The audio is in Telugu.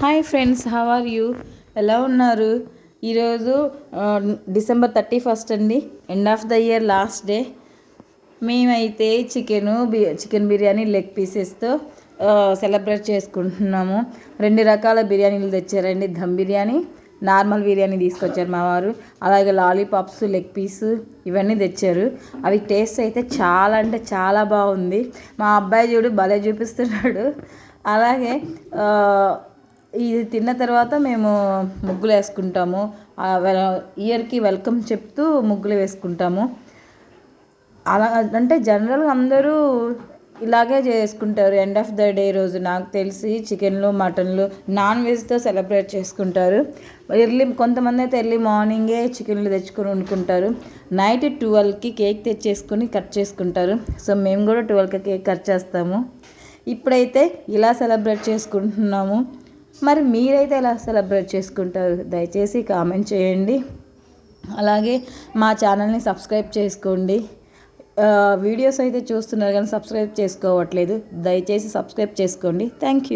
Hi friends, how are you? ఎలా ఉన్నారు? ఈరోజు డిసెంబర్ 31 అండి, end of the year, last day. మేమైతే చికెన్ బిర్యానీ లెగ్ పీసెస్తో సెలబ్రేట్ చేసుకుంటున్నాము. 2 రకాల బిర్యానీలు తెచ్చారండి. దమ్ బిర్యానీ, నార్మల్ బిర్యానీ తీసుకొచ్చారు మా వారు. అలాగే లాలీపాప్స్, లెగ్ పీసు ఇవన్నీ తెచ్చారు. అవి టేస్ట్ అయితే చాలా అంటే చాలా బాగుంది. మా అబ్బాయి చూడు భలే చూపిస్తున్నాడు. అలాగే ఇది తిన్న తర్వాత మేము ముగ్గులు వేసుకుంటాము. ఇయర్కి వెల్కమ్ చెప్తూ ముగ్గులు వేసుకుంటాము. అలా అంటే జనరల్గా అందరూ ఇలాగే చేసుకుంటారు. ఎండ్ ఆఫ్ ద డే రోజు నాకు తెలిసి చికెన్లు, మటన్లు, నాన్ వెజ్తో సెలబ్రేట్ చేసుకుంటారు. కొంతమంది అయితే ఎర్లీ మార్నింగే చికెన్లు తెచ్చుకొని వండుకుంటారు. నైట్ 12కి కేక్ తెచ్చేసుకొని కట్ చేసుకుంటారు. సో మేము కూడా 12కి కేక్ కట్ చేస్తాము. ఇప్పుడైతే ఇలా సెలబ్రేట్ చేసుకుంటున్నాము. మరి మీరైతే ఎలా సెలబ్రేట్ చేసుకుంటారు? దయచేసి కామెంట్ చేయండి. అలాగే మా ఛానల్ని సబ్స్క్రైబ్ చేసుకోండి. వీడియోస్ అయితే చూస్తున్నారు కానీ సబ్స్క్రైబ్ చేసుకోవట్లేదు. దయచేసి సబ్స్క్రైబ్ చేసుకోండి. Thank you.